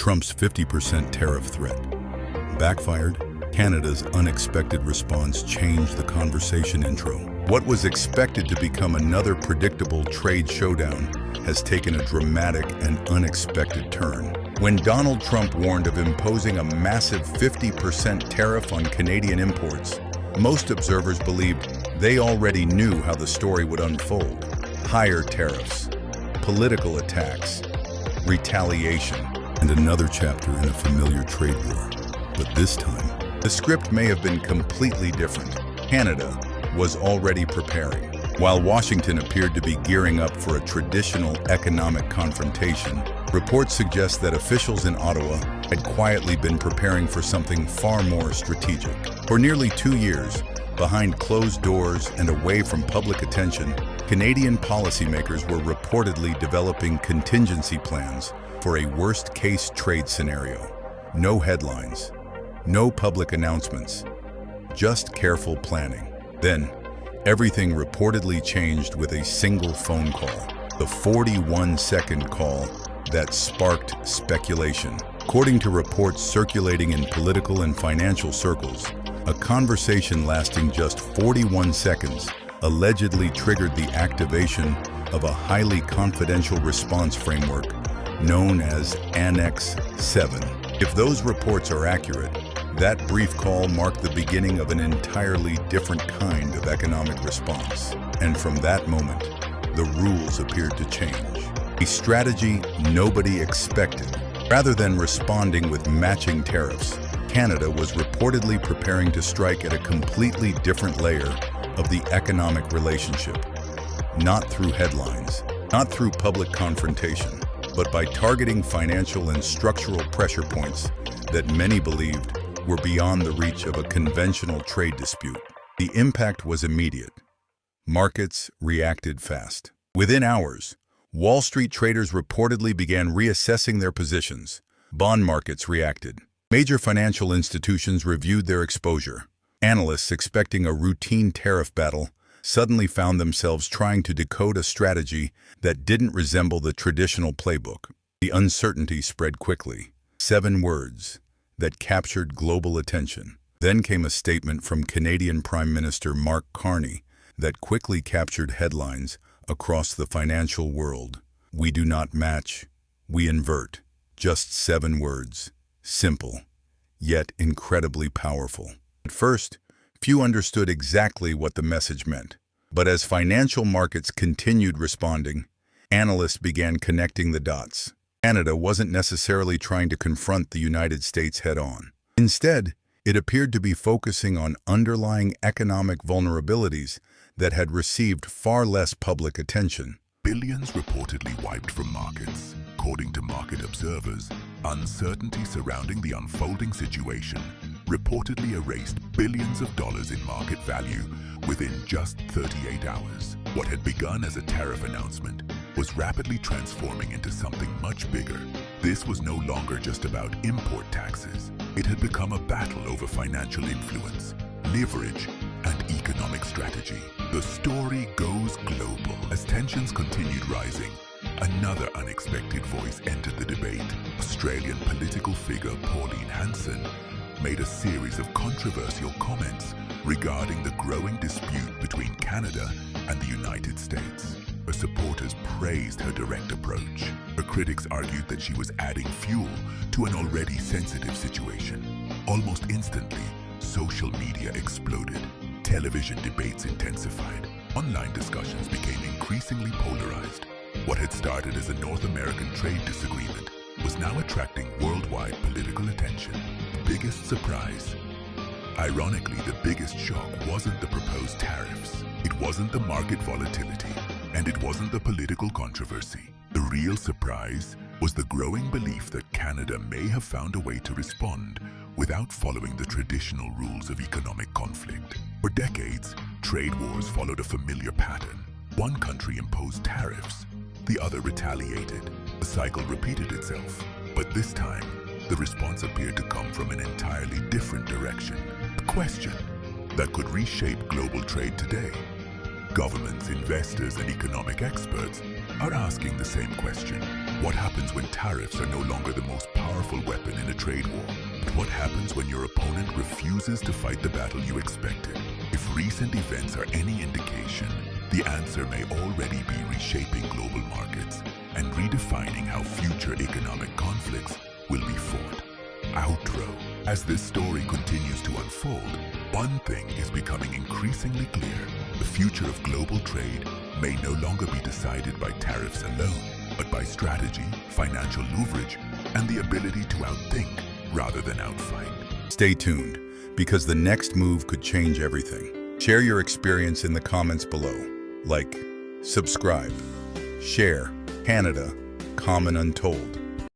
Trump's 50% tariff threat. Backfired? Canada's unexpected response changed the conversation intro. What was expected to become another predictable trade showdown has taken a dramatic and unexpected turn. When Donald Trump warned of imposing a massive 50% tariff on Canadian imports, most observers believed they already knew how the story would unfold. Higher tariffs, political attacks, retaliation, and another chapter in a familiar trade war. But this time, the script may have been completely different. Canada was already preparing. While Washington appeared to be gearing up for a traditional economic confrontation, reports suggest that officials in Ottawa had quietly been preparing for something far more strategic. For nearly 2 years, behind closed doors and away from public attention, Canadian policymakers were reportedly developing contingency plans for a worst-case trade scenario. No headlines, no public announcements, just careful planning. Then, everything reportedly changed with a single phone call, the 41-second call that sparked speculation. According to reports circulating in political and financial circles, a conversation lasting just 41 seconds allegedly triggered the activation of a highly confidential response framework known as Annex 7. If those reports are accurate, that brief call marked the beginning of an entirely different kind of economic response. And from that moment, the rules appeared to change. A strategy nobody expected. Rather than responding with matching tariffs, Canada was reportedly preparing to strike at a completely different layer of the economic relationship. Not through headlines, not through public confrontation, but by targeting financial and structural pressure points that many believed were beyond the reach of a conventional trade dispute. The impact was immediate. Markets reacted fast. Within hours, Wall Street traders reportedly began reassessing their positions. Bond markets reacted. Major financial institutions reviewed their exposure. Analysts expecting a routine tariff battle suddenly found themselves trying to decode a strategy that didn't resemble the traditional playbook. The uncertainty spread quickly. 7 words that captured global attention. Then came a statement from Canadian Prime Minister Mark Carney that quickly captured headlines across the financial world. We do not match, we invert. Just 7 words. Simple, yet incredibly powerful. At first, few understood exactly what the message meant. But as financial markets continued responding, analysts began connecting the dots. Canada wasn't necessarily trying to confront the United States head-on. Instead, it appeared to be focusing on underlying economic vulnerabilities that had received far less public attention. Billions reportedly wiped from markets. According to market observers, uncertainty surrounding the unfolding situation reportedly erased billions of dollars in market value within just 38 hours. What had begun as a tariff announcement was rapidly transforming into something much bigger. This was no longer just about import taxes. It had become a battle over financial influence, leverage, and economic strategy. The story goes global. As tensions continued rising, another unexpected voice entered the debate. Australian political figure Pauline Hanson made a series of controversial comments regarding the growing dispute between Canada and the United States. Her supporters praised her direct approach. Her critics argued that she was adding fuel to an already sensitive situation. Almost instantly, social media exploded. Television debates intensified. Online discussions became increasingly polarized. What had started as a North American trade disagreement was now attracting worldwide political attention. The biggest surprise. Ironically, the biggest shock wasn't the proposed tariffs. It wasn't the market volatility, and it wasn't the political controversy. The real surprise was the growing belief that Canada may have found a way to respond without following the traditional rules of economic conflict. For decades, trade wars followed a familiar pattern. One country imposed tariffs, the other retaliated. The cycle repeated itself, but this time, the response appeared to come from an entirely different direction. A question that could reshape global trade today. Governments, investors, and economic experts are asking the same question. What happens when tariffs are no longer the most powerful weapon in a trade war? But what happens when your opponent refuses to fight the battle you expected? If recent events are any indication, the answer may already be reshaping global markets and redefining how future economic conflicts will be fought. Outro. As this story continues to unfold, one thing is becoming increasingly clear. The future of global trade may no longer be decided by tariffs alone, but by strategy, financial leverage, and the ability to outthink rather than outfight. Stay tuned, because the next move could change everything. Share your experience in the comments below. Like, subscribe, share. Canada, Common Untold.